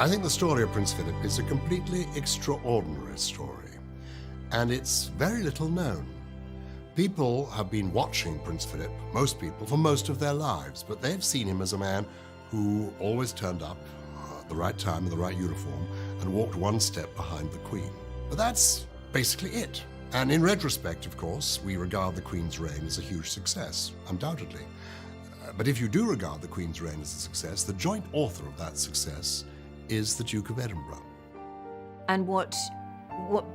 I think the story of Prince Philip is a completely extraordinary story, and it's very little known. People have been watching Prince Philip, most people, for most of their lives, but they've seen him as a man who always turned up at the right time in the right uniform and walked one step behind the Queen. But that's basically it. And in retrospect, of course, we regard the Queen's reign as a huge success, undoubtedly. But if you do regard the Queen's reign as a success, the joint author of that success is the Duke of Edinburgh. And what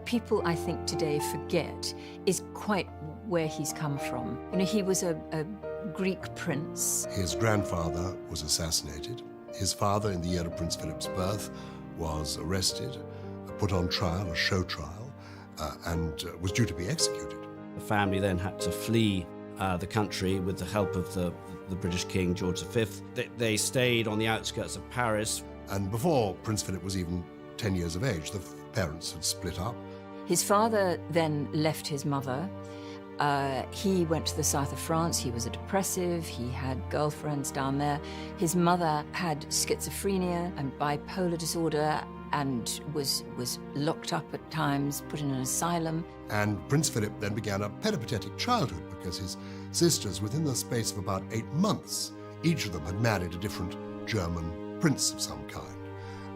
people, I think, today forget is quite where he's come from. You know, he was a Greek prince. His grandfather was assassinated. His father, in the year of Prince Philip's birth, was arrested, put on trial, a show trial, and was due to be executed. The family then had to flee the country with the help of the British King, George V. They stayed on the outskirts of Paris. And before Prince Philip was even 10 years of age, the parents had split up. His father then left his mother. He went to the south of France. He was a depressive. He had girlfriends down there. His mother had schizophrenia and bipolar disorder and was locked up at times, put in an asylum. And Prince Philip then began a peripatetic childhood because his sisters, within the space of about 8 months, each of them had married a different German prince of some kind.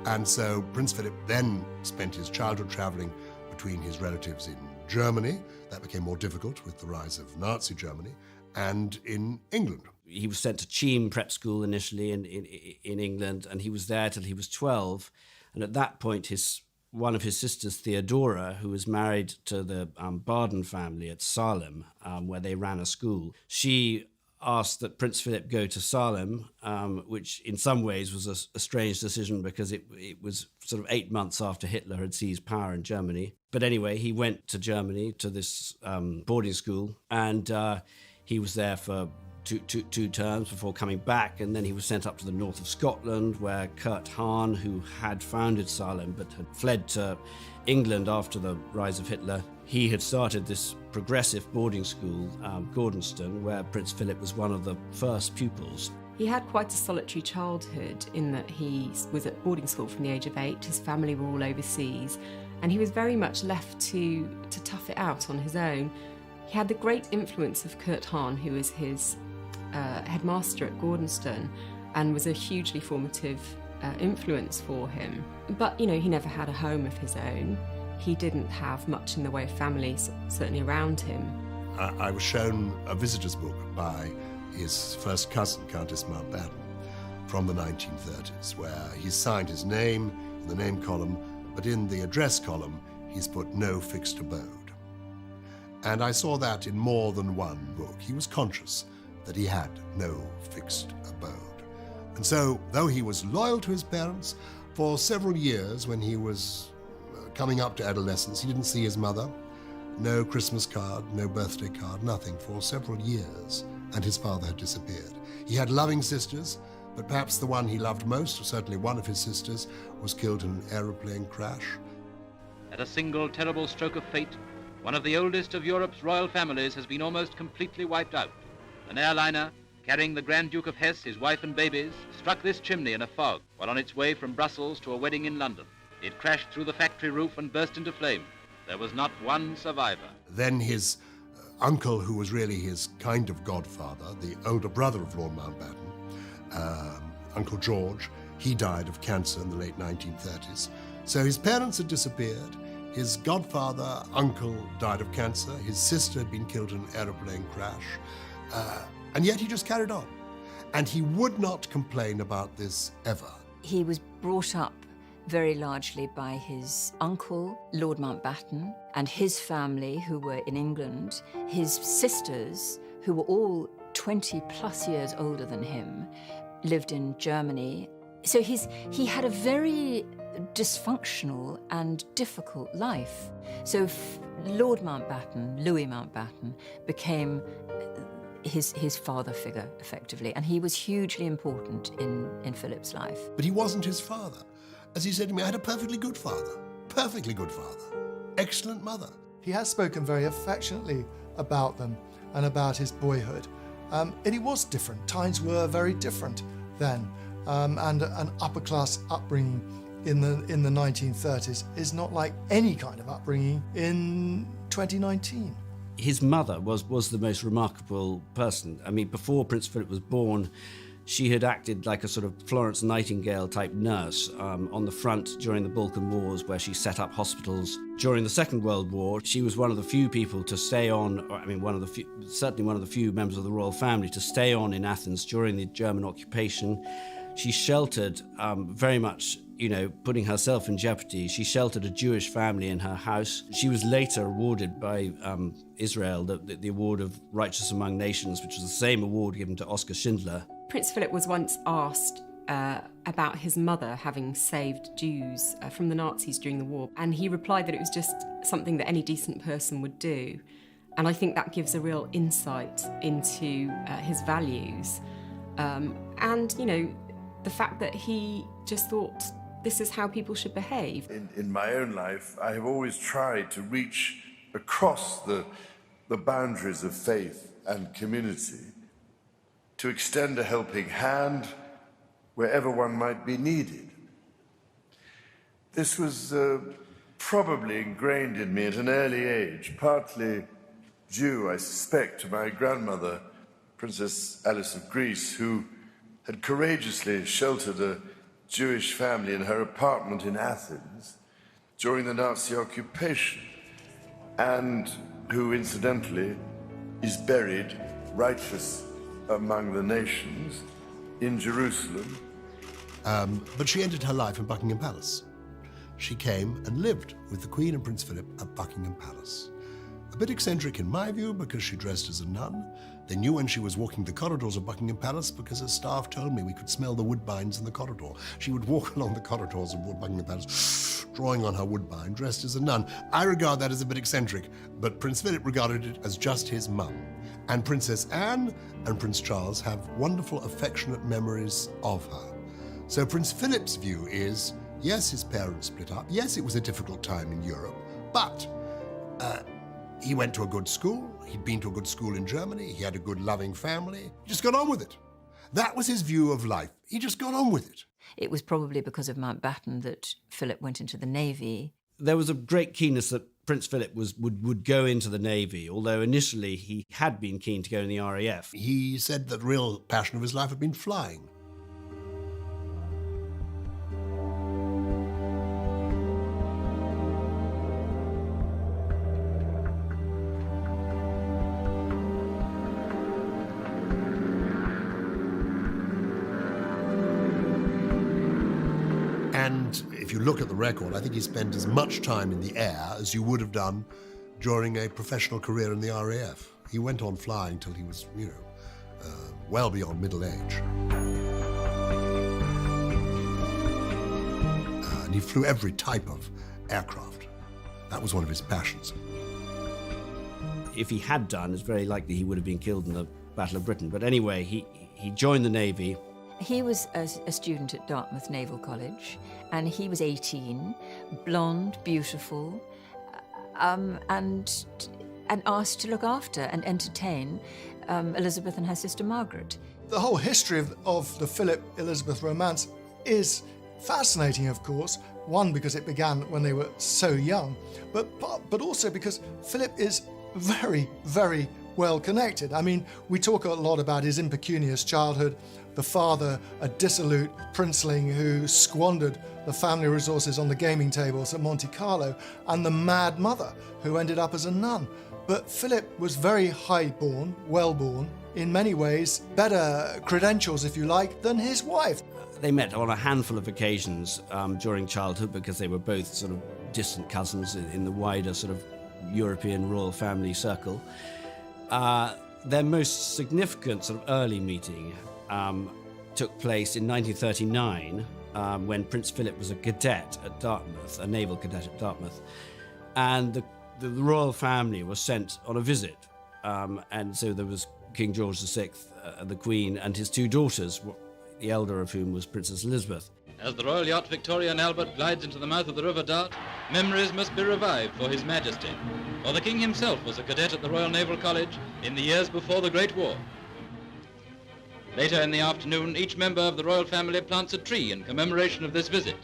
And so Prince Philip then spent his childhood traveling between his relatives in Germany. That became more difficult with the rise of Nazi Germany, and in England. He was sent to Cheam Prep School initially in England, and he was there till he was 12. And at that point, one of his sisters, Theodora, who was married to the Baden family at Salem, where they ran a school, she asked that Prince Philip go to Salem, which in some ways was a strange decision because it was sort of 8 months after Hitler had seized power in Germany. But anyway, he went to Germany to this boarding school, and he was there for two terms before coming back, and then he was sent up to the north of Scotland, where Kurt Hahn, who had founded Salem but had fled to England after the rise of Hitler, he had started this progressive boarding school, Gordonston, where Prince Philip was one of the first pupils. He had quite a solitary childhood in that he was at boarding school from the age of 8, his family were all overseas, and he was very much left to tough it out on his own. He had the great influence of Kurt Hahn, who was his headmaster at Gordonston, and was a hugely formative influence for him. But, you know, he never had a home of his own. He didn't have much in the way of family, certainly around him. I was shown a visitor's book by his first cousin, Countess Mountbatten, from the 1930s, where he's signed his name in the name column, but in the address column, he's put no fixed abode. And I saw that in more than one book. He was conscious that he had no fixed abode. And so, though he was loyal to his parents, for several years when he was coming up to adolescence, he didn't see his mother. No Christmas card, no birthday card, nothing for several years, and his father had disappeared. He had loving sisters, but perhaps the one he loved most, or certainly one of his sisters, was killed in an aeroplane crash. At a single terrible stroke of fate, one of the oldest of Europe's royal families has been almost completely wiped out. An airliner, carrying the Grand Duke of Hesse, his wife and babies, struck this chimney in a fog while on its way from Brussels to a wedding in London. It crashed through the factory roof and burst into flame. There was not one survivor. Then his uncle, who was really his kind of godfather, the older brother of Lord Mountbatten, Uncle George, he died of cancer in the late 1930s. So his parents had disappeared. His godfather, uncle, died of cancer. His sister had been killed in an aeroplane crash. And yet he just carried on. And he would not complain about this ever. He was brought up very largely by his uncle, Lord Mountbatten, and his family, who were in England. His sisters, who were all 20 plus years older than him, lived in Germany. So he had a very dysfunctional and difficult life. So Lord Mountbatten, Louis Mountbatten, became his father figure, effectively, and he was hugely important in Philip's life. But he wasn't his father. As he said to me, I had a perfectly good father, excellent mother. He has spoken very affectionately about them and about his boyhood. And he was different. Times were very different then. And an upper-class upbringing in the 1930s is not like any kind of upbringing in 2019. His mother was the most remarkable person. I mean, before Prince Philip was born, she had acted like a sort of Florence Nightingale type nurse on the front during the Balkan Wars, where she set up hospitals. During the Second World War, she was one of the few people to stay on, certainly one of the few members of the royal family to stay on in Athens during the German occupation. She sheltered, very much, putting herself in jeopardy. She sheltered a Jewish family in her house. She was later awarded by Israel the award of Righteous Among Nations, which was the same award given to Oskar Schindler. Prince Philip was once asked about his mother having saved Jews from the Nazis during the war, and he replied that it was just something that any decent person would do. And I think that gives a real insight into his values. And, the fact that he just thought this is how people should behave. In my own life, I have always tried to reach across the boundaries of faith and community, to extend a helping hand wherever one might be needed. This was probably ingrained in me at an early age, partly due, I suspect, to my grandmother, Princess Alice of Greece, who had courageously sheltered a Jewish family in her apartment in Athens during the Nazi occupation, and who, incidentally, is buried righteous among the nations in Jerusalem. But she ended her life in Buckingham Palace. She came and lived with the Queen and Prince Philip at Buckingham Palace. A bit eccentric in my view because she dressed as a nun. They knew when she was walking the corridors of Buckingham Palace because her staff told me we could smell the woodbines in the corridor. She would walk along the corridors of Buckingham Palace, drawing on her woodbine, dressed as a nun. I regard that as a bit eccentric, but Prince Philip regarded it as just his mum. And Princess Anne and Prince Charles have wonderful, affectionate memories of her. So Prince Philip's view is, yes, his parents split up. Yes, it was a difficult time in Europe, but he went to a good school. He'd been to a good school in Germany. He had a good, loving family. He just got on with it. That was his view of life. He just got on with it. It was probably because of Mountbatten that Philip went into the Navy. There was a great keenness that Prince Philip would go into the Navy, although initially he had been keen to go in the RAF. He said that the real passion of his life had been flying. And if you look at the record, I think he spent as much time in the air as you would have done during a professional career in the RAF. He went on flying till he was, well beyond middle age. And he flew every type of aircraft. That was one of his passions. If he had done, it's very likely he would have been killed in the Battle of Britain. But anyway, he joined the Navy. He was a student at Dartmouth Naval College, and he was 18, blonde, beautiful, and asked to look after and entertain Elizabeth and her sister Margaret. The whole history of the Philip-Elizabeth romance is fascinating, of course. One, because it began when they were so young, but also because Philip is very, very well connected. I mean, we talk a lot about his impecunious childhood, the father, a dissolute princeling who squandered the family resources on the gaming tables at Monte Carlo, and the mad mother who ended up as a nun. But Philip was very high-born, well-born, in many ways better credentials, if you like, than his wife. They met on a handful of occasions during childhood because they were both sort of distant cousins in the wider sort of European royal family circle. Their most significant sort of early meeting took place in 1939 when Prince Philip was a cadet at Dartmouth, a naval cadet at Dartmouth. And the royal family was sent on a visit. And so there was King George VI, the Queen, and his two daughters, the elder of whom was Princess Elizabeth. As the royal yacht Victoria and Albert glides into the mouth of the River Dart, memories must be revived for His Majesty. For the King himself was a cadet at the Royal Naval College in the years before the Great War. Later in the afternoon, each member of the royal family plants a tree in commemoration of this visit.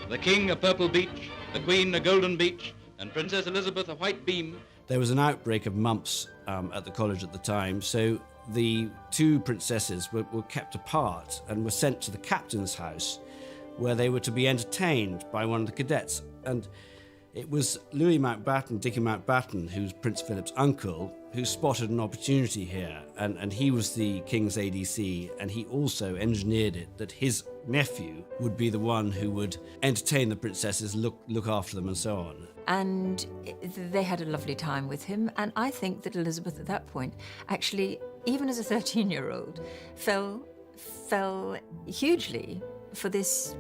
The King a purple beech, the Queen a golden beech, and Princess Elizabeth a white beam. There was an outbreak of mumps at the college at the time, so the two princesses were kept apart and were sent to the captain's house, where they were to be entertained by one of the cadets. And it was Louis Mountbatten, Dickie Mountbatten, who's Prince Philip's uncle, who spotted an opportunity here. And he was the King's ADC, and he also engineered it that his nephew would be the one who would entertain the princesses, look after them, and so on. And they had a lovely time with him. And I think that Elizabeth at that point, actually, even as a 13-year-old, fell hugely for this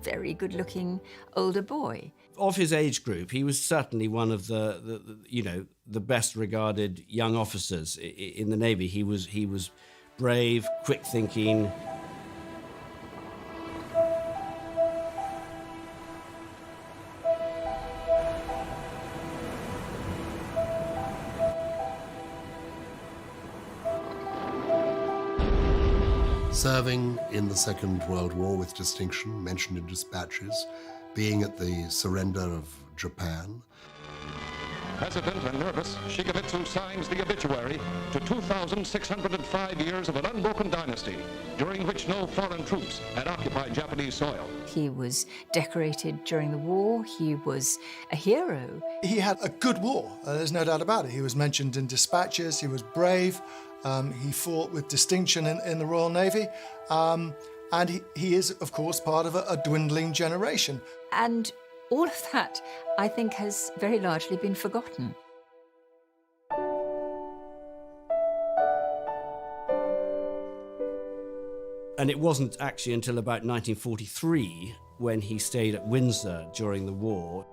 very good-looking older boy. Of his age group, he was certainly one of the best regarded young officers in the Navy. He was brave, quick thinking. Serving in the Second World War with distinction, mentioned in dispatches, being at the surrender of Japan. Hesitant and nervous, Shigemitsu signs the obituary to 2,605 years of an unbroken dynasty, during which no foreign troops had occupied Japanese soil. He was decorated during the war. He was a hero. He had a good war, there's no doubt about it. He was mentioned in dispatches, he was brave, he fought with distinction in the Royal Navy, and he is, of course, part of a dwindling generation. And all of that, I think, has very largely been forgotten. And it wasn't actually until about 1943 when he stayed at Windsor during the war.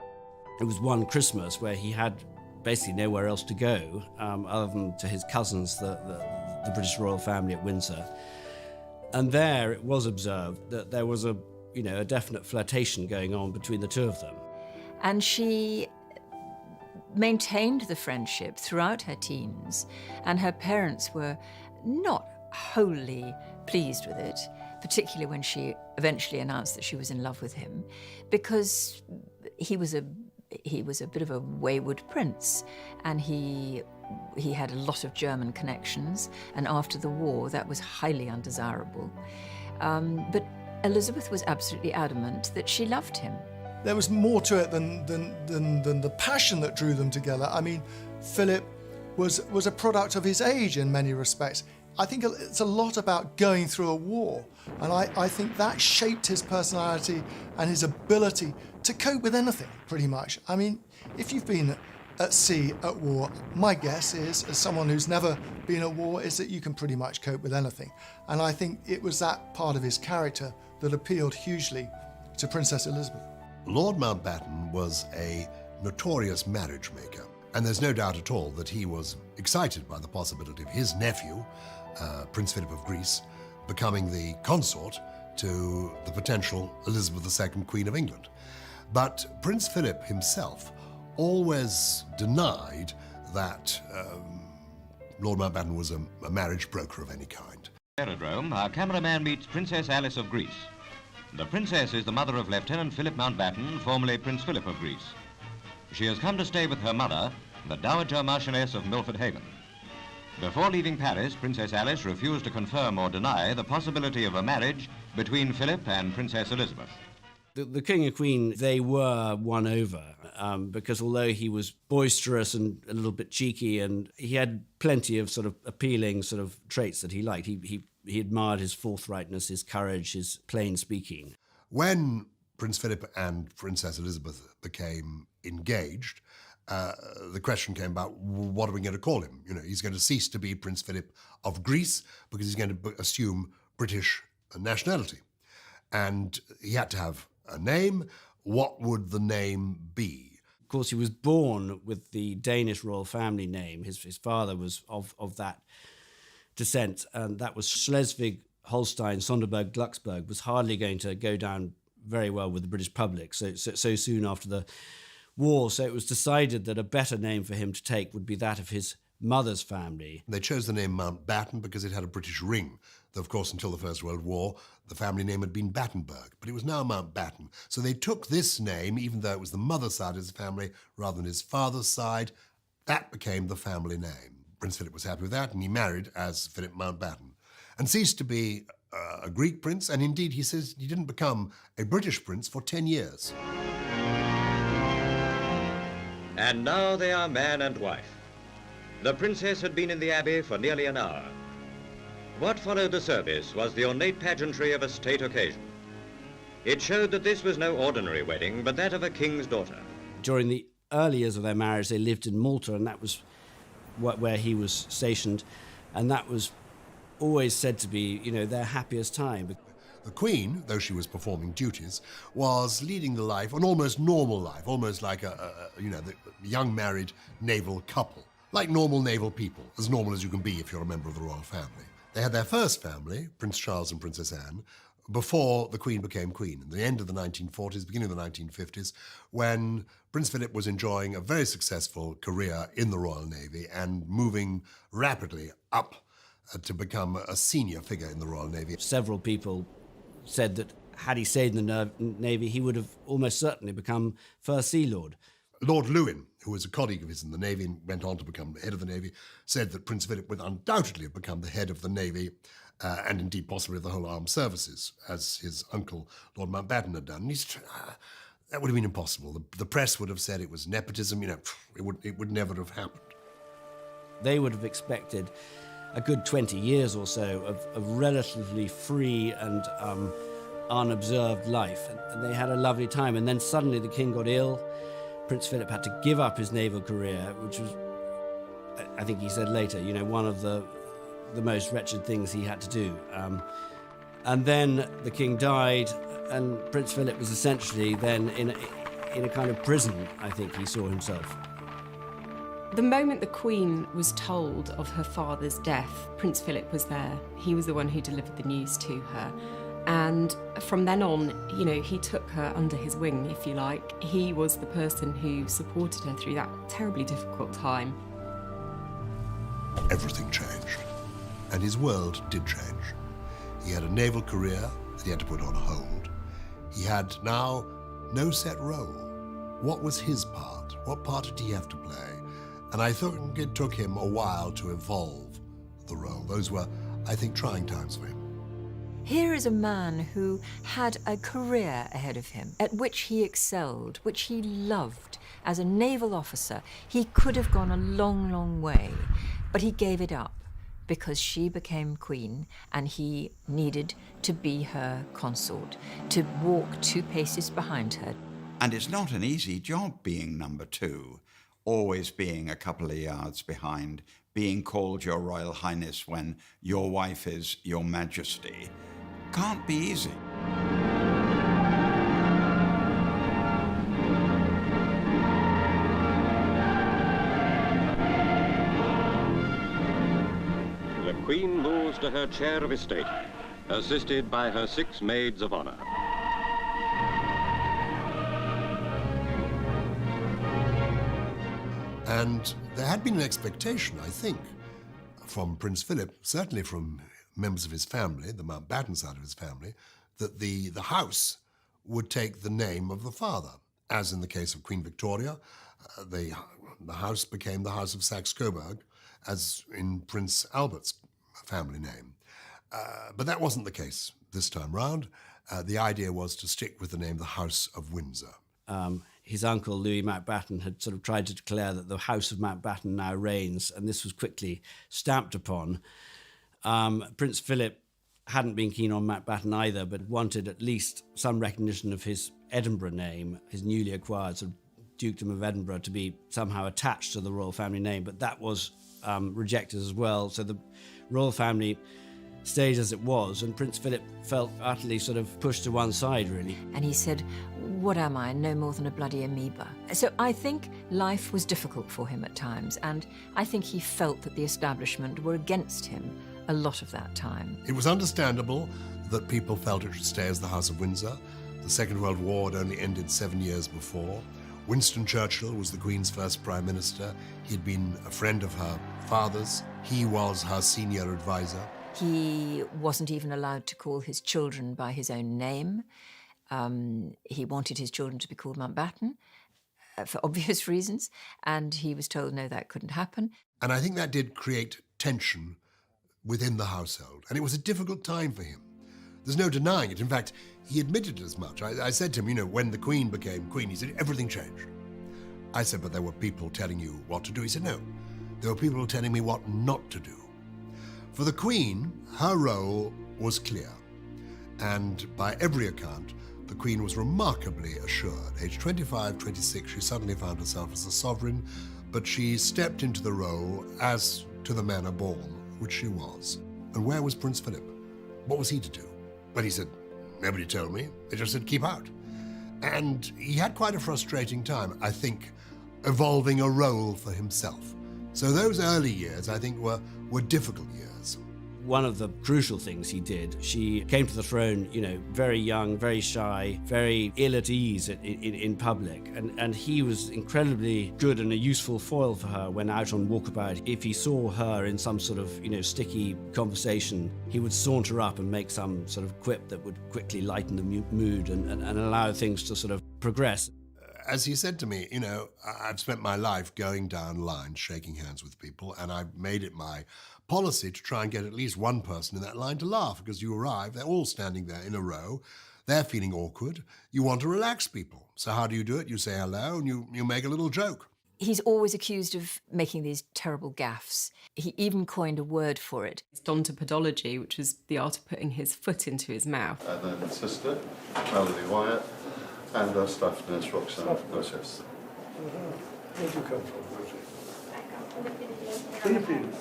It was one Christmas where he had basically nowhere else to go other than to his cousins, the British royal family at Windsor. And there it was observed that there was a definite flirtation going on between the two of them. And she maintained the friendship throughout her teens, and her parents were not wholly pleased with it, particularly when she eventually announced that she was in love with him, because he was a bit of a wayward prince, and he had a lot of German connections, and after the war that was highly undesirable. But Elizabeth was absolutely adamant that she loved him. There was more to it than the passion that drew them together. I mean, Philip was a product of his age in many respects. I think it's a lot about going through a war, and I think that shaped his personality and his ability to cope with anything, pretty much. I mean, if you've been at sea at war, my guess is, as someone who's never been at war, is that you can pretty much cope with anything. And I think it was that part of his character that appealed hugely to Princess Elizabeth. Lord Mountbatten was a notorious marriage maker, and there's no doubt at all that he was excited by the possibility of his nephew, Prince Philip of Greece, becoming the consort to the potential Elizabeth II, Queen of England. But Prince Philip himself always denied that Lord Mountbatten was a marriage broker of any kind. Aerodrome, our cameraman meets Princess Alice of Greece. The princess is the mother of Lieutenant Philip Mountbatten, formerly Prince Philip of Greece. She has come to stay with her mother, the Dowager Marchioness of Milford Haven. Before leaving Paris, Princess Alice refused to confirm or deny the possibility of a marriage between Philip and Princess Elizabeth. The King and Queen, they were won over because although he was boisterous and a little bit cheeky, and he had plenty of sort of appealing sort of traits that he liked, he admired his forthrightness, his courage, his plain speaking. When Prince Philip and Princess Elizabeth became engaged, the question came about, what are we going to call him? You know, he's going to cease to be Prince Philip of Greece because he's going to assume British nationality. And he had to have a name. What would the name be? Of course, he was born with the Danish royal family name. His father was of that descent, and that was Schleswig-Holstein, Sonderburg-Glucksburg, was hardly going to go down very well with the British public so soon after the war. So it was decided that a better name for him to take would be that of his mother's family. They chose the name Mountbatten because it had a British ring. Though, of course, until the First World War, the family name had been Battenberg, but it was now Mountbatten. So they took this name, even though it was the mother's side of his family rather than his father's side. That became the family name. Prince Philip was happy with that, and he married as Philip Mountbatten, and ceased to be a Greek prince, and indeed he says he didn't become a British prince for 10 years. And now they are man and wife. The princess had been in the abbey for nearly an hour. What followed the service was the ornate pageantry of a state occasion. It showed that this was no ordinary wedding, but that of a king's daughter. During the early years of their marriage, they lived in Malta, and that was where he was stationed, and that was always said to be, their happiest time. The Queen, though she was performing duties, was leading the life, an almost normal life, almost like the young married naval couple, like normal naval people, as normal as you can be if you're a member of the royal family. They had their first family, Prince Charles and Princess Anne, before the Queen became Queen, in the end of the 1940s, beginning of the 1950s, when Prince Philip was enjoying a very successful career in the Royal Navy and moving rapidly up to become a senior figure in the Royal Navy. Several people said that had he stayed in the Navy, he would have almost certainly become First Sea Lord. Lord Lewin, who was a colleague of his in the Navy and went on to become the head of the Navy, said that Prince Philip would undoubtedly have become the head of the Navy and indeed possibly of the whole armed services, as his uncle, Lord Mountbatten, had done. That would have been impossible. The press would have said it was nepotism, it would never have happened. They would have expected a good 20 years or so of relatively free and unobserved life, and they had a lovely time. And then suddenly the king got ill. Prince Philip had to give up his naval career, which was, I think he said later, one of the most wretched things he had to do. And then the king died, and Prince Philip was essentially then in a kind of prison, I think he saw himself. The moment the Queen was told of her father's death, Prince Philip was there. He was the one who delivered the news to her. And from then on, he took her under his wing, if you like. He was the person who supported her through that terribly difficult time. Everything changed, and his world did change. He had a naval career that he had to put on hold. He had now no set role. What was his part? What part did he have to play? And I think it took him a while to evolve the role. Those were, I think, trying times for him. Here is a man who had a career ahead of him at which he excelled, which he loved. As a naval officer, he could have gone a long, long way, but he gave it up because she became queen and he needed to be her consort, to walk 2 paces behind her. And it's not an easy job being number 2, always being a couple of yards behind, being called Your Royal Highness when your wife is Your Majesty. Can't be easy. The Queen moves to her chair of estate, assisted by her 6 maids of honor. And there had been an expectation, I think, from Prince Philip, certainly from members of his family, the Mountbatten side of his family, that the house would take the name of the father. As in the case of Queen Victoria, the house became the House of Saxe-Coburg, as in Prince Albert's family name. But that wasn't the case this time round. The idea was to stick with the name the House of Windsor. His uncle, Louis Mountbatten, had sort of tried to declare that the House of Mountbatten now reigns, and this was quickly stamped upon. Prince Philip hadn't been keen on Mountbatten either, but wanted at least some recognition of his Edinburgh name, his newly acquired sort of Dukedom of Edinburgh, to be somehow attached to the royal family name, but that was rejected as well. So the royal family stayed as it was, and Prince Philip felt utterly sort of pushed to one side, really. And he said, what am I? No more than a bloody amoeba. So I think life was difficult for him at times, and I think he felt that the establishment were against him a lot of that time. It was understandable that people felt it should stay as the House of Windsor. The Second World War had only ended 7 years before. Winston Churchill was the Queen's first Prime Minister. He'd been a friend of her father's. He was her senior advisor. He wasn't even allowed to call his children by his own name. He wanted his children to be called Mountbatten for obvious reasons, and he was told no, that couldn't happen. And I think that did create tension within the household, and it was a difficult time for him. There's no denying it. In fact, he admitted as much. I said to him, you know, when the Queen became Queen, he said, everything changed. I said, but there were people telling you what to do. He said, no, there were people telling me what not to do. For the Queen, her role was clear. And by every account, the Queen was remarkably assured. Age 25, 26, she suddenly found herself as a sovereign, but she stepped into the role as to the manner born, which she was. And where was Prince Philip? What was he to do? Well, he said, nobody told me. They just said, keep out. And he had quite a frustrating time, I think, evolving a role for himself. So those early years, I think, were difficult years. One of the crucial things he did, she came to the throne, you know, very young, very shy, very ill at ease in public. And he was incredibly good and a useful foil for her when out on walkabout. If he saw her in some sort of, you know, sticky conversation, he would saunter up and make some sort of quip that would quickly lighten the mood and allow things to sort of progress. As he said to me, you know, I've spent my life going down lines, shaking hands with people, and I've made it my policy to try and get at least one person in that line to laugh, because you arrive, they're all standing there in a row, they're feeling awkward, you want to relax people. So how do you do it? You say hello and you make a little joke. He's always accused of making these terrible gaffes. He even coined a word for it. It's Dontopodology, which was the art of putting his foot into his mouth. And then sister, Melody Wyatt, and our staff nurse, Roxanne Moses. Where'd you come from, Rosie? Philippines.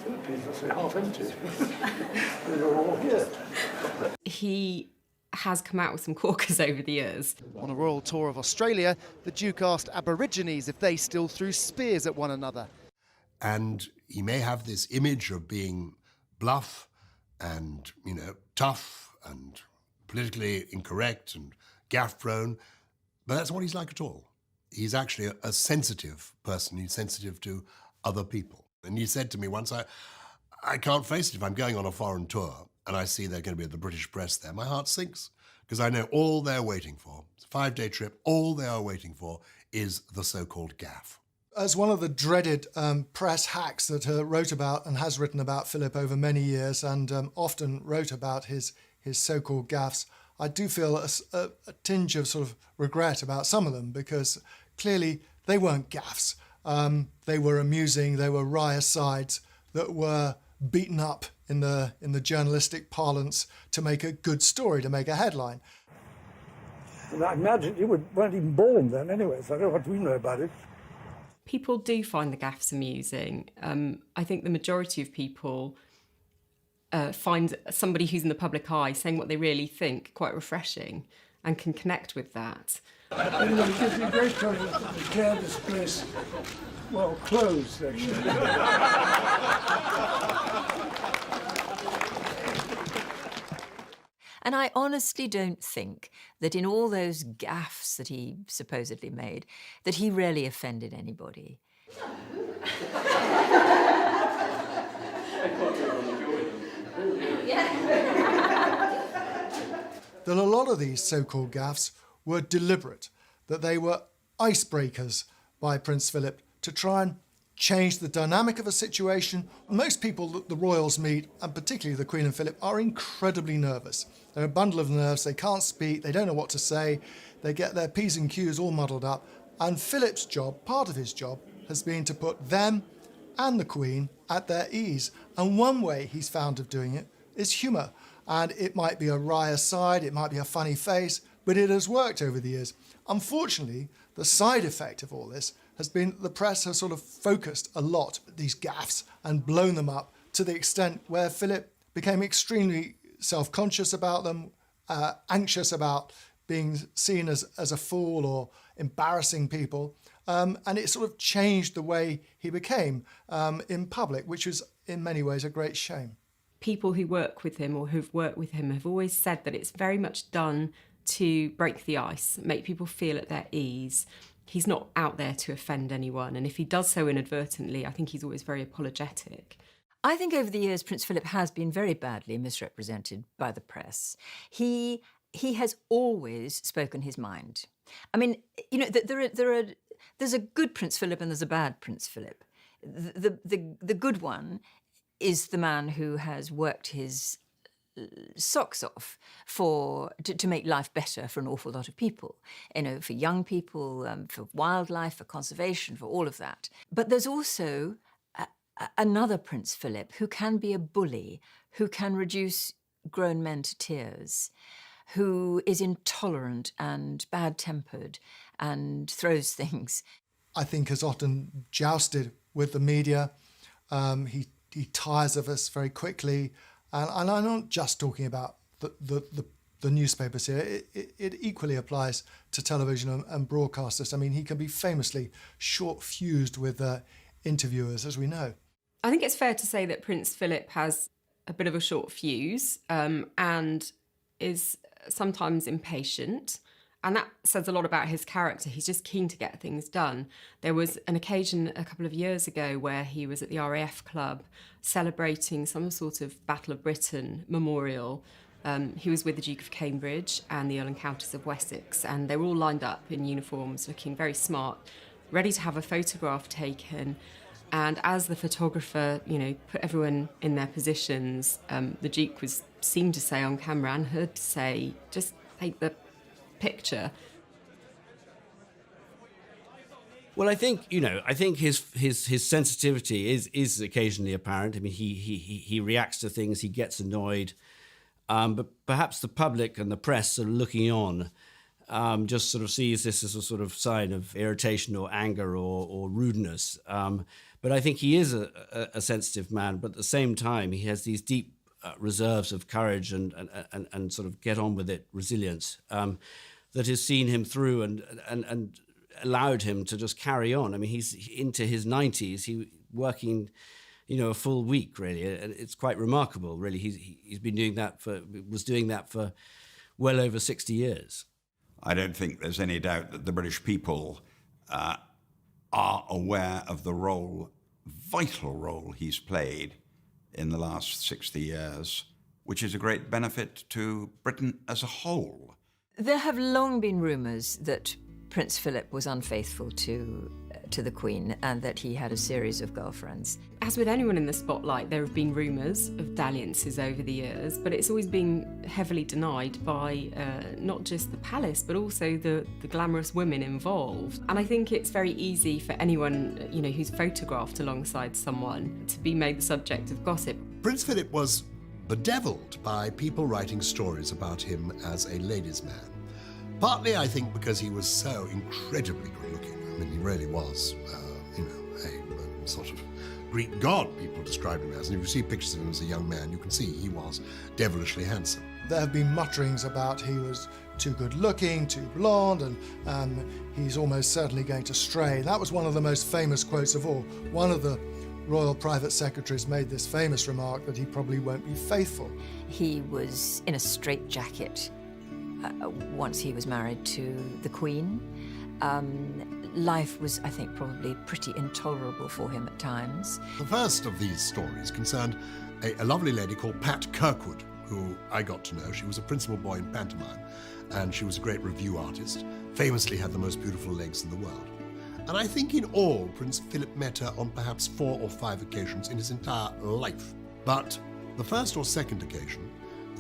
Philippines, I say half empty. You're all here. He has come out with some corkers over the years. On a royal tour of Australia, the Duke asked Aborigines if they still threw spears at one another. And he may have this image of being bluff and, you know, tough and politically incorrect and gaff-prone, but that's what he's like at all. He's actually a sensitive person. He's sensitive to other people. And he said to me once, I can't face it if I'm going on a foreign tour and I see they're going to be at the British press there. My heart sinks because I know all they're waiting for. It's a 5-day trip. All they are waiting for is the so-called gaff. As one of the dreaded press hacks that wrote about and has written about Philip over many years and often wrote about his so-called gaffes, I do feel a tinge of sort of regret about some of them, because clearly they weren't gaffes. They were amusing, they were wry asides that were beaten up in the journalistic parlance to make a good story, to make a headline. And I imagine you weren't even born then anyway, so I don't know what we know about it. People do find the gaffes amusing. I think the majority of people find somebody who's in the public eye saying what they really think quite refreshing and can connect with that. Anyway, it gives me great pleasure to declare this place, well, closed, actually. And I honestly don't think that in all those gaffes that he supposedly made, that he really offended anybody. That a lot of these so-called gaffes were deliberate, that they were icebreakers by Prince Philip to try and change the dynamic of a situation. Most people that the royals meet, and particularly the Queen and Philip, are incredibly nervous. They're a bundle of nerves, they can't speak, they don't know what to say, they get their P's and Q's all muddled up. And Philip's job, part of his job, has been to put them and the Queen at their ease. And one way he's found of doing it is humour. And it might be a wry aside, it might be a funny face, but it has worked over the years. Unfortunately, the side effect of all this has been that the press has sort of focused a lot on these gaffes and blown them up to the extent where Philip became extremely self-conscious about them, anxious about being seen as a fool or embarrassing people. And it sort of changed the way he became in public, which was in many ways a great shame. People who work with him or who've worked with him have always said that it's very much done to break the ice, make people feel at their ease. He's not out there to offend anyone, and if he does so inadvertently, I think he's always very apologetic. I think over the years, Prince Philip has been very badly misrepresented by the press. He has always spoken his mind. I mean, you know, there's a good Prince Philip and there's a bad Prince Philip. The good one is the man who has worked his socks off to make life better for an awful lot of people, you know, for young people, for wildlife, for conservation, for all of that. But there's also another Prince Philip who can be a bully, who can reduce grown men to tears, who is intolerant and bad-tempered and throws things. I think has often jousted with the media. He tires of us very quickly. And I'm not just talking about the newspapers here. It equally applies to television and broadcasters. I mean, he can be famously short-fused with interviewers, as we know. I think it's fair to say that Prince Philip has a bit of a short fuse and is sometimes impatient. And that says a lot about his character. He's just keen to get things done. There was an occasion a couple of years ago where he was at the RAF Club celebrating some sort of Battle of Britain memorial. He was with the Duke of Cambridge and the Earl and Countess of Wessex, and they were all lined up in uniforms, looking very smart, ready to have a photograph taken. And as the photographer, you know, put everyone in their positions, the Duke seemed to say on camera and heard to say, just take the picture. Well, I think his sensitivity is occasionally apparent. I mean, he reacts to things, he gets annoyed, but perhaps the public and the press are looking on, just sort of sees this as a sort of sign of irritation or anger or rudeness. But I think he is a sensitive man. But at the same time, he has these deep reserves of courage and sort of get on with it resilience that has seen him through and allowed him to just carry on. I mean, he's into his 90s. He working, you know, a full week really. It's quite remarkable, really. He's been doing that for well over 60 years. I don't think there's any doubt that the British people are aware of the vital role he's played in the last 60 years, which is a great benefit to Britain as a whole. There have long been rumours that Prince Philip was unfaithful to the Queen and that he had a series of girlfriends. As with anyone in the spotlight, there have been rumours of dalliances over the years, but it's always been heavily denied by not just the palace, but also the glamorous women involved. And I think it's very easy for anyone, you know, who's photographed alongside someone to be made the subject of gossip. Prince Philip was bedeviled by people writing stories about him as a ladies' man. Partly, I think, because he was so incredibly good-looking. I mean, he really was, a sort of Greek god, people described him as. And if you see pictures of him as a young man, you can see he was devilishly handsome. There have been mutterings about he was too good-looking, too blonde, and he's almost certainly going to stray. That was one of the most famous quotes of all. One of the royal private secretaries made this famous remark that he probably won't be faithful. He was in a straitjacket once he was married to the Queen. Life was, I think, probably pretty intolerable for him at times. The first of these stories concerned a lovely lady called Pat Kirkwood, who I got to know. She was a principal boy in pantomime, and she was a great review artist, famously had the most beautiful legs in the world. And I think in all, Prince Philip met her on perhaps 4 or 5 occasions in his entire life. But the first or second occasion,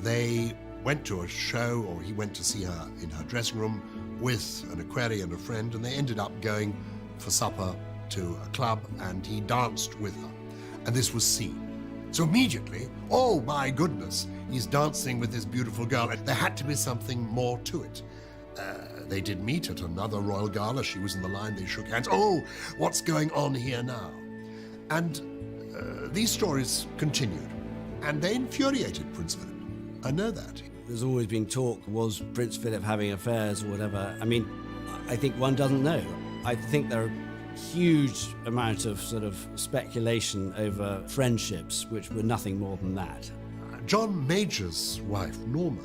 they went to a show, or he went to see her in her dressing room with an equerry and a friend, and they ended up going for supper to a club, and he danced with her. And this was seen. So immediately, oh my goodness, he's dancing with this beautiful girl. There had to be something more to it. They did meet at another royal gala. She was in the line, they shook hands. Oh, what's going on here now? And these stories continued, and they infuriated Prince Philip. I know that. There's always been talk, was Prince Philip having affairs or whatever? I mean, I think one doesn't know. I think there are huge amount of sort of speculation over friendships, which were nothing more than that. John Major's wife, Norma,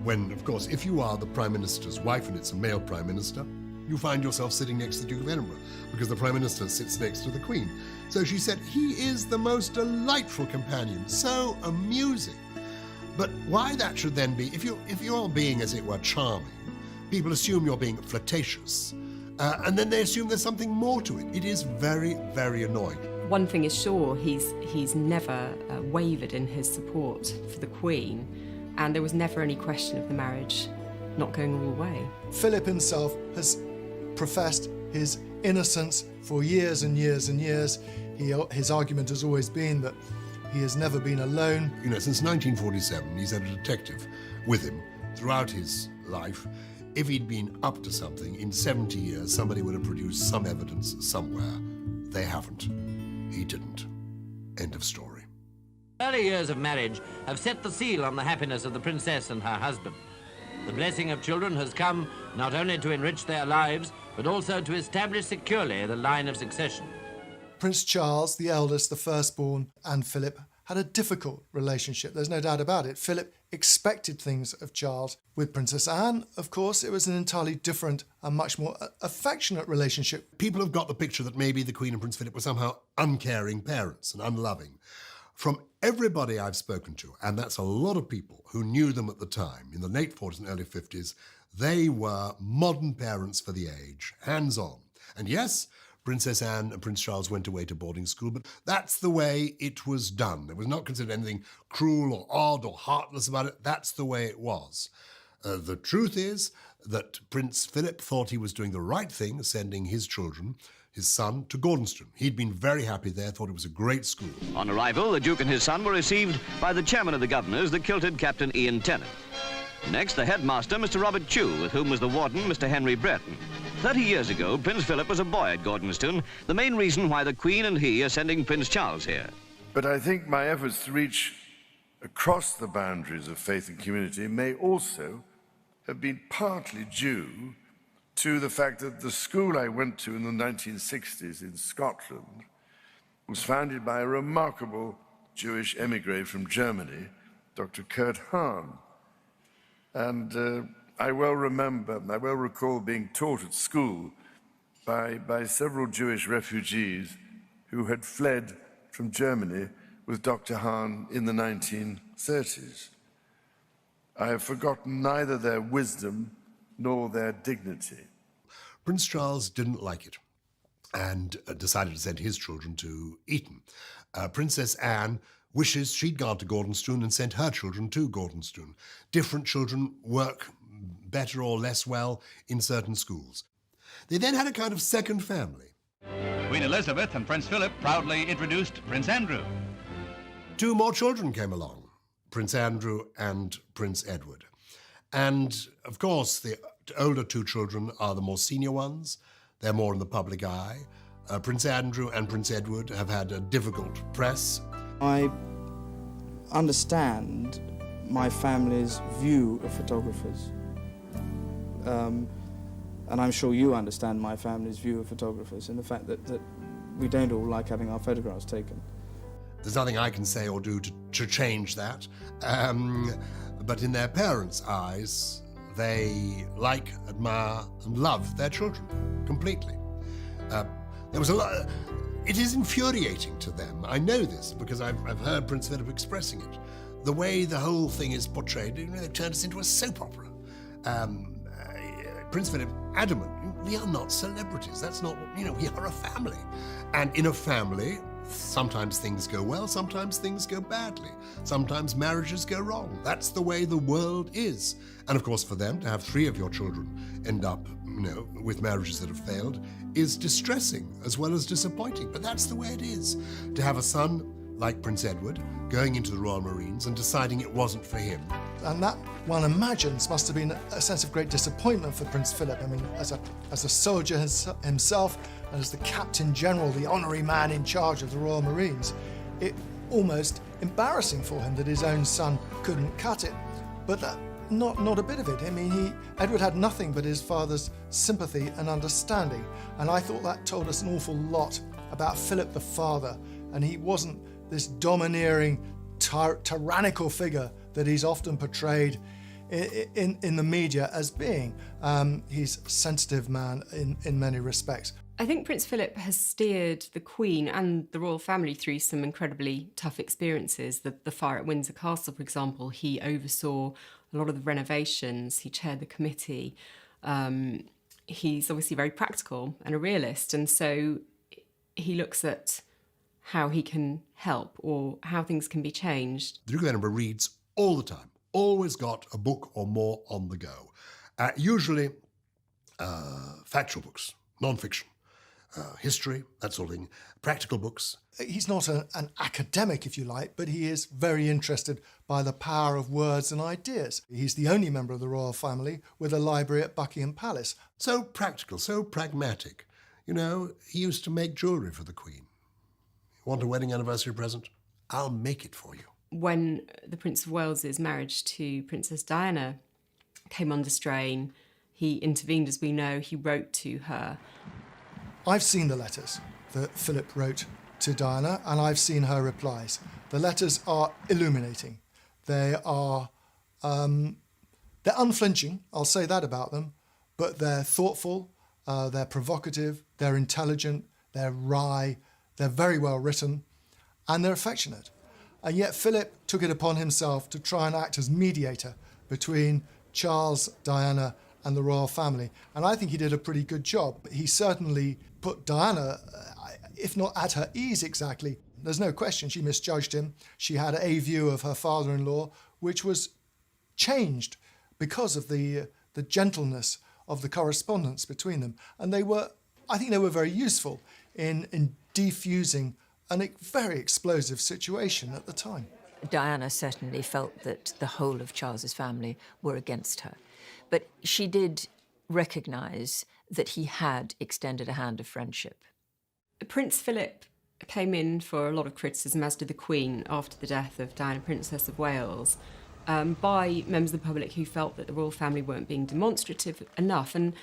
when, of course, if you are the Prime Minister's wife and it's a male Prime Minister, you find yourself sitting next to the Duke of Edinburgh because the Prime Minister sits next to the Queen. So she said, he is the most delightful companion, so amusing. But why that should then be, if you're being, as it were, charming, people assume you're being flirtatious, and then they assume there's something more to it. It is very, very annoying. One thing is sure, he's never wavered in his support for the Queen, and there was never any question of the marriage not going all the way. Philip himself has professed his innocence for years and years and years. His argument has always been that he has never been alone. You know, since 1947, he's had a detective with him throughout his life. If he'd been up to something, in 70 years, somebody would have produced some evidence somewhere. They haven't. He didn't. End of story. Early years of marriage have set the seal on the happiness of the princess and her husband. The blessing of children has come not only to enrich their lives, but also to establish securely the line of succession. Prince Charles, the eldest, the firstborn, and Philip had a difficult relationship. There's no doubt about it. Philip expected things of Charles. With Princess Anne, of course, it was an entirely different and much more affectionate relationship. People have got the picture that maybe the Queen and Prince Philip were somehow uncaring parents and unloving. From everybody I've spoken to, and that's a lot of people who knew them at the time, in the late 40s and early 50s, they were modern parents for the age, hands-on. And yes, Princess Anne and Prince Charles went away to boarding school, but that's the way it was done. There was not considered anything cruel or odd or heartless about it. That's the way it was. The truth is that Prince Philip thought he was doing the right thing, sending his children, his son, to Gordonstoun. He'd been very happy there, thought it was a great school. On arrival, the Duke and his son were received by the chairman of the governors, the kilted Captain Ian Tennant. Next, the headmaster, Mr. Robert Chew, with whom was the warden, Mr. Henry Brereton. 30 years ago, Prince Philip was a boy at Gordonstoun, the main reason why the Queen and he are sending Prince Charles here. But I think my efforts to reach across the boundaries of faith and community may also have been partly due to the fact that the school I went to in the 1960s in Scotland was founded by a remarkable Jewish emigre from Germany, Dr. Kurt Hahn. And I well recall being taught at school by several Jewish refugees who had fled from Germany with Dr. Hahn in the 1930s. I have forgotten neither their wisdom nor their dignity. Prince Charles didn't like it and decided to send his children to Eton. Princess Anne wishes she'd gone to Gordonstoun and sent her children to Gordonstoun. Different children work better or less well in certain schools. They then had a kind of second family. Queen Elizabeth and Prince Philip proudly introduced Prince Andrew. Two more children came along, Prince Andrew and Prince Edward. And, of course, the older two children are the more senior ones. They're more in the public eye. Prince Andrew and Prince Edward have had a difficult press. I understand my family's view of photographers. And I'm sure you understand my family's view of photographers and the fact that we don't all like having our photographs taken. There's nothing I can say or do to change that. But in their parents' eyes, they like, admire, and love their children completely. There was a lot. It is infuriating to them. I know this because I've heard Prince Philip expressing it. The way the whole thing is portrayed, they've turned us into a soap opera. Prince Philip, adamant, we are not celebrities. That's not, we are a family. And in a family, sometimes things go well, sometimes things go badly. Sometimes marriages go wrong. That's the way the world is. And of course, for them to have 3 of your children end up, with marriages that have failed is distressing as well as disappointing. But that's the way it is. To have a son like Prince Edward going into the Royal Marines and deciding it wasn't for him. And that, one imagines, must have been a sense of great disappointment for Prince Philip. I mean, as a soldier himself, and as the Captain General, the honorary man in charge of the Royal Marines, it almost embarrassing for him that his own son couldn't cut it. But that, not a bit of it. I mean, Edward had nothing but his father's sympathy and understanding. And I thought that told us an awful lot about Philip the father. And he wasn't this domineering, tyrannical figure that he's often portrayed in the media as being. He's a sensitive man in many respects. I think Prince Philip has steered the Queen and the royal family through some incredibly tough experiences. The fire at Windsor Castle, for example, he oversaw a lot of the renovations, he chaired the committee. He's obviously very practical and a realist, and so he looks at how he can help or how things can be changed. The Duke of Edinburgh reads all the time, always got a book or more on the go. Usually factual books, non-fiction, history, that sort of thing, practical books. He's not an academic, if you like, but he is very interested by the power of words and ideas. He's the only member of the royal family with a library at Buckingham Palace. So practical, so pragmatic. You know, he used to make jewellery for the Queen. Want a wedding anniversary present? I'll make it for you. When the Prince of Wales's marriage to Princess Diana came under strain, he intervened, as we know. He wrote to her. I've seen the letters that Philip wrote to Diana, and I've seen her replies. The letters are illuminating. They are, they're unflinching, I'll say that about them, but they're thoughtful, they're provocative, they're intelligent, they're wry, they're very well written, and they're affectionate. And yet Philip took it upon himself to try and act as mediator between Charles, Diana, and the royal family. And I think he did a pretty good job. He certainly put Diana, if not at her ease exactly. There's no question she misjudged him. She had a view of her father-in-law which was changed because of the gentleness of the correspondence between them. And I think they were very useful in defusing a very explosive situation at the time. Diana certainly felt that the whole of Charles's family were against her. But she did recognise that he had extended a hand of friendship. Prince Philip came in for a lot of criticism, as did the Queen, after the death of Diana, Princess of Wales, by members of the public who felt that the royal family weren't being demonstrative enough. And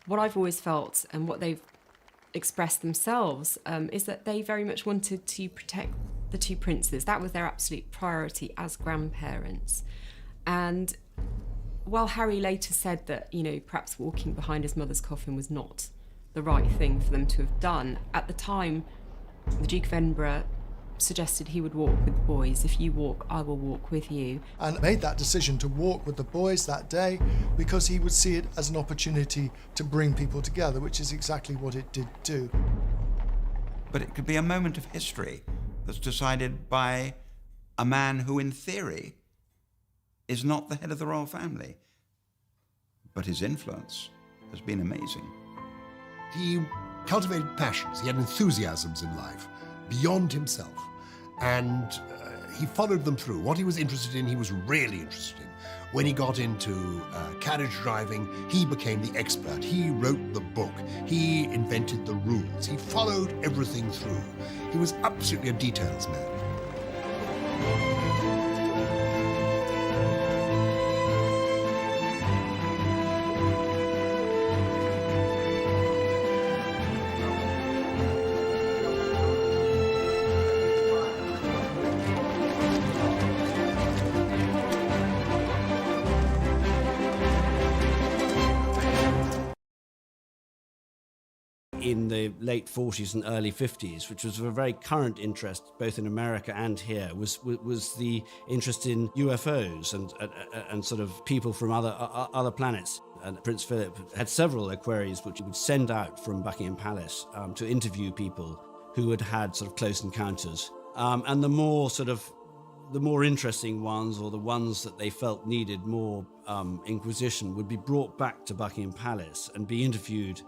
what I've always felt, and what they've expressed themselves, is that they very much wanted to protect the two princes. That was their absolute priority as grandparents. And while Harry later said that, perhaps walking behind his mother's coffin was not the right thing for them to have done, at the time, the Duke of Edinburgh suggested he would walk with the boys. If you walk, I will walk with you. And made that decision to walk with the boys that day because he would see it as an opportunity to bring people together, which is exactly what it did do. But it could be a moment of history that's decided by a man who, in theory, is not the head of the royal family, but his influence has been amazing. He cultivated passions, he had enthusiasms in life beyond himself, and he followed them through. What he was interested in, he was really interested in. When he got into carriage driving, he became the expert. He wrote the book. He invented the rules. He followed everything through. He was absolutely a details man. In the late 40s and early 50s, which was of a very current interest both in America and here, was the interest in UFOs and sort of people from other planets. And Prince Philip had several equerries which he would send out from Buckingham Palace to interview people who had had sort of close encounters. And the more interesting ones, or the ones that they felt needed more inquisition, would be brought back to Buckingham Palace and be interviewed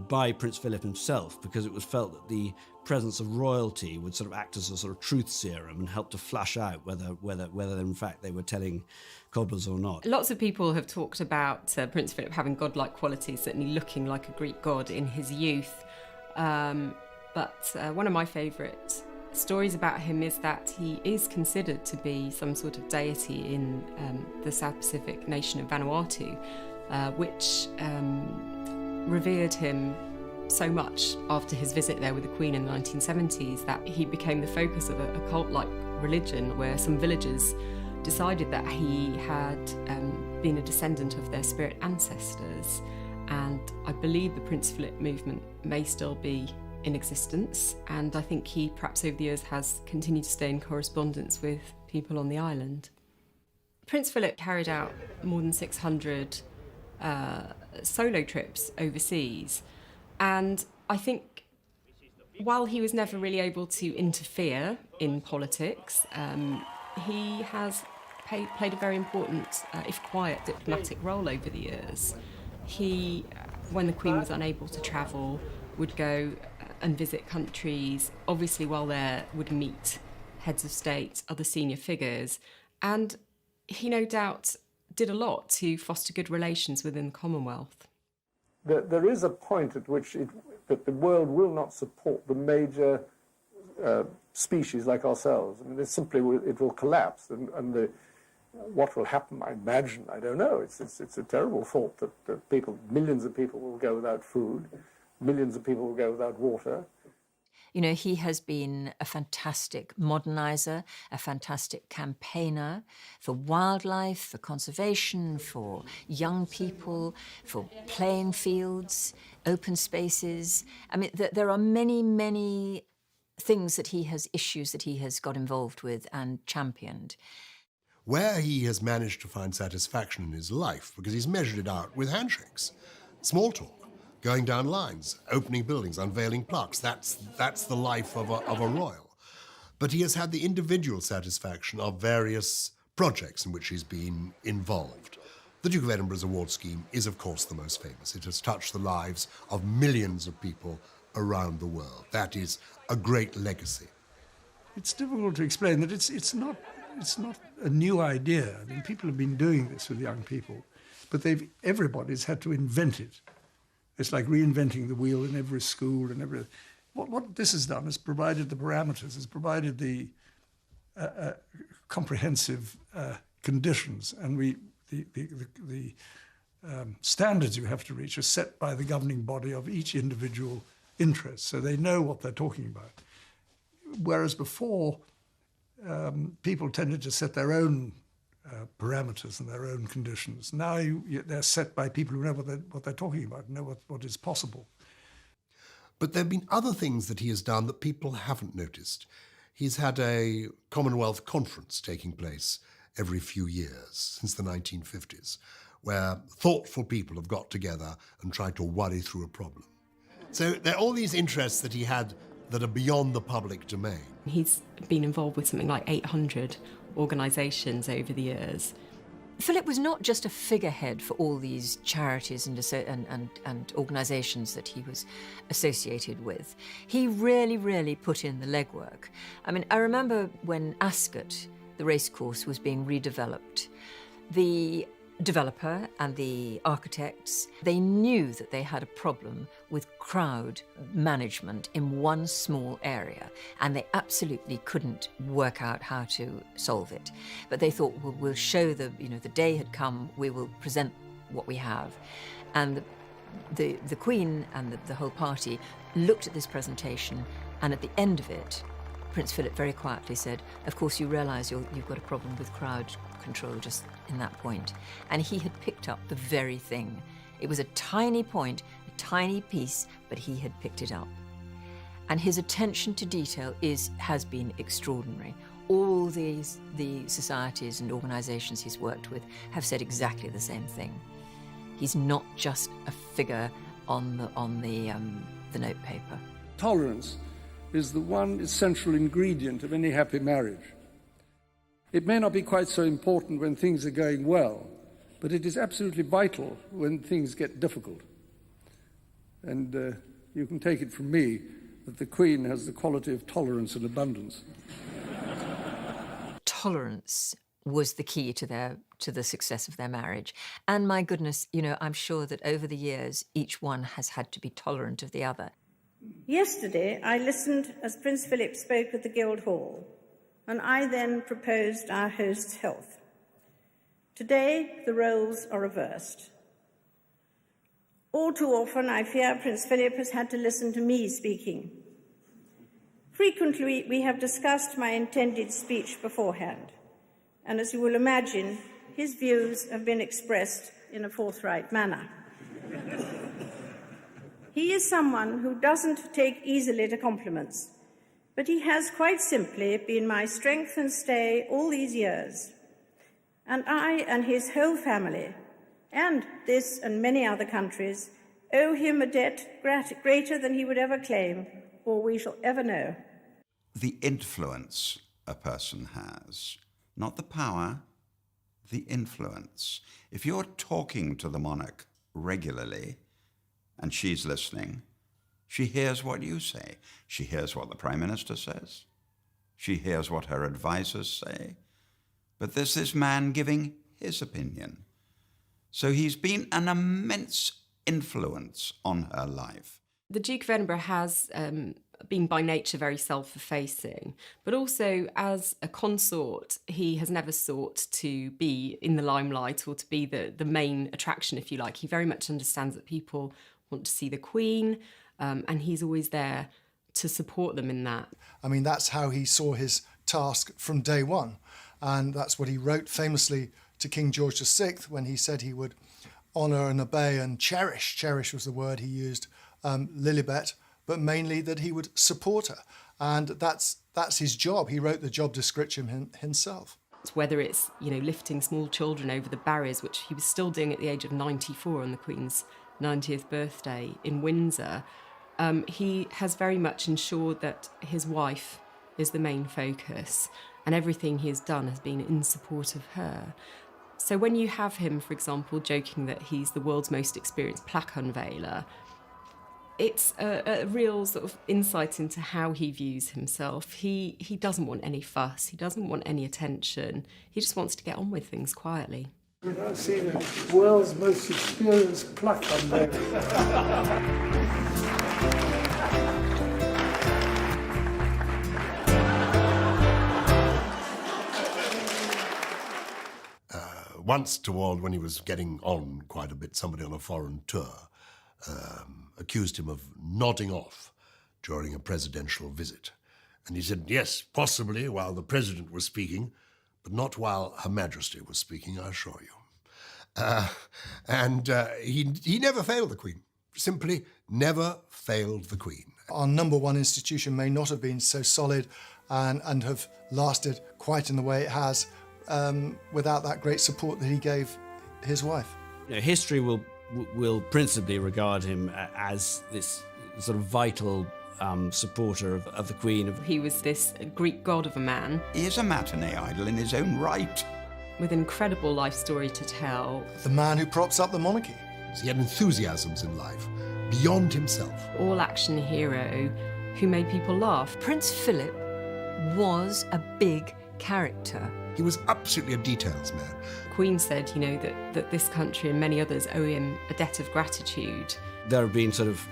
by Prince Philip himself, because it was felt that the presence of royalty would sort of act as a sort of truth serum and help to flush out whether in fact they were telling cobblers or not. Lots of people have talked about Prince Philip having godlike qualities, certainly looking like a Greek god in his youth. But one of my favourite stories about him is that he is considered to be some sort of deity in the South Pacific nation of Vanuatu, which revered him so much after his visit there with the Queen in the 1970s that he became the focus of a cult-like religion where some villagers decided that he had been a descendant of their spirit ancestors, and I believe the Prince Philip movement may still be in existence, and I think he perhaps over the years has continued to stay in correspondence with people on the island. Prince Philip carried out more than 600 solo trips overseas, and I think while he was never really able to interfere in politics, he has played a very important, if quiet, diplomatic role over the years. He, when the Queen was unable to travel, would go and visit countries, obviously while there would meet heads of state, other senior figures, and he no doubt did a lot to foster good relations within the Commonwealth. There is a point at which that the world will not support the major species like ourselves. I mean, it will collapse, and what will happen, I imagine, I don't know. It's a terrible thought that millions of people will go without food, millions of people will go without water. You know, he has been a fantastic modernizer, a fantastic campaigner for wildlife, for conservation, for young people, for playing fields, open spaces. I mean, there are many, many things issues that he has got involved with and championed. Where he has managed to find satisfaction in his life, because he's measured it out with handshakes, small talk, going down lines, opening buildings, unveiling plaques. That's the life of a royal. But he has had the individual satisfaction of various projects in which he's been involved. The Duke of Edinburgh's award scheme is, of course, the most famous. It has touched the lives of millions of people around the world. That is a great legacy. It's difficult to explain that it's not a new idea. I mean, people have been doing this with young people, but everybody's had to invent it. It's like reinventing the wheel in every school and every. What this has done is provided the parameters, has provided the comprehensive conditions, and the standards you have to reach are set by the governing body of each individual interest, so they know what they're talking about. Whereas before, people tended to set their own parameters and their own conditions. Now they're set by people who know what they're talking about, know what is possible. But there have been other things that he has done that people haven't noticed. He's had a Commonwealth conference taking place every few years since the 1950s, where thoughtful people have got together and tried to worry through a problem. So there are all these interests that he had that are beyond the public domain. He's been involved with something like 800 organisations over the years. Philip was not just a figurehead for all these charities and organisations that he was associated with. He really, really put in the legwork. I mean, I remember when Ascot, the racecourse, was being redeveloped, the developer and the architects, they knew that they had a problem with crowd management in one small area, and they absolutely couldn't work out how to solve it. But they thought, well, we'll show the day had come, we will present what we have. And the Queen and the whole party looked at this presentation, and at the end of it, Prince Philip very quietly said, of course you realise you've got a problem with crowd control just in that point. And he had picked up the very thing. It was a tiny point, a tiny piece, but he had picked it up. And his attention to detail has been extraordinary. All the societies and organisations he's worked with have said exactly the same thing. He's not just a figure on the notepaper. Tolerance is the one essential ingredient of any happy marriage. It may not be quite so important when things are going well, but it is absolutely vital when things get difficult. And you can take it from me that the Queen has the quality of tolerance and abundance. Tolerance was the key to the success of their marriage. And my goodness, I'm sure that over the years, each one has had to be tolerant of the other. Yesterday, I listened as Prince Philip spoke at the Guildhall, and I then proposed our host's health. Today, the roles are reversed. All too often, I fear Prince Philip has had to listen to me speaking. Frequently, we have discussed my intended speech beforehand, and as you will imagine, his views have been expressed in a forthright manner. He is someone who doesn't take easily to compliments, but he has quite simply been my strength and stay all these years. And I and his whole family, and this and many other countries, owe him a debt greater than he would ever claim, or we shall ever know. The influence a person has, not the power, the influence. If you're talking to the monarch regularly, and she's listening, she hears what you say. She hears what the Prime Minister says. She hears what her advisors say. But there's this man giving his opinion. So he's been an immense influence on her life. The Duke of Edinburgh has been by nature very self-effacing, but also as a consort, he has never sought to be in the limelight or to be the main attraction, if you like. He very much understands that people want to see the Queen, and he's always there to support them in that. I mean, that's how he saw his task from day one. And that's what he wrote famously to King George VI when he said he would honour and obey and cherish was the word he used, Lilibet, but mainly that he would support her. And that's his job. He wrote the job description himself. Whether it's, lifting small children over the barriers, which he was still doing at the age of 94 on the Queen's 90th birthday in Windsor, he has very much ensured that his wife is the main focus, and everything he has done has been in support of her. So when you have him, for example, joking that he's the world's most experienced plaque unveiler, it's a real sort of insight into how he views himself. He doesn't want any fuss, he doesn't want any attention, he just wants to get on with things quietly. I've seen the world's most experienced plaque unveiler. Once toward when he was getting on quite a bit, somebody on a foreign tour accused him of nodding off during a presidential visit. And he said, yes, possibly while the president was speaking, but not while Her Majesty was speaking, I assure you. He never failed the Queen, simply never failed the Queen. Our number one institution may not have been so solid and have lasted quite in the way it has without that great support that he gave his wife. History will principally regard him as this sort of vital supporter of the Queen. He was this Greek god of a man. He is a matinee idol in his own right. With an incredible life story to tell. The man who props up the monarchy. He had enthusiasms in life, beyond himself. All-action hero who made people laugh. Prince Philip was a big character. He was absolutely a details man. Queen said, that this country and many others owe him a debt of gratitude. There have been sort of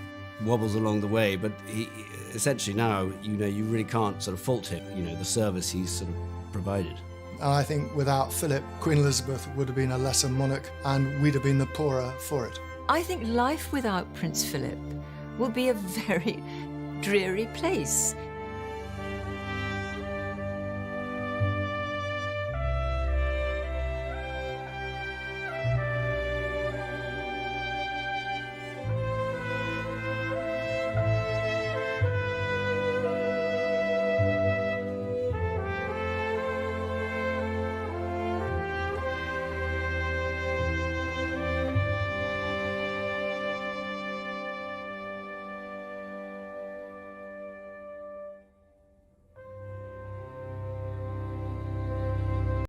wobbles along the way, but he, essentially now, you really can't sort of fault him, the service he's sort of provided. And I think without Philip, Queen Elizabeth would have been a lesser monarch and we'd have been the poorer for it. I think life without Prince Philip will be a very dreary place.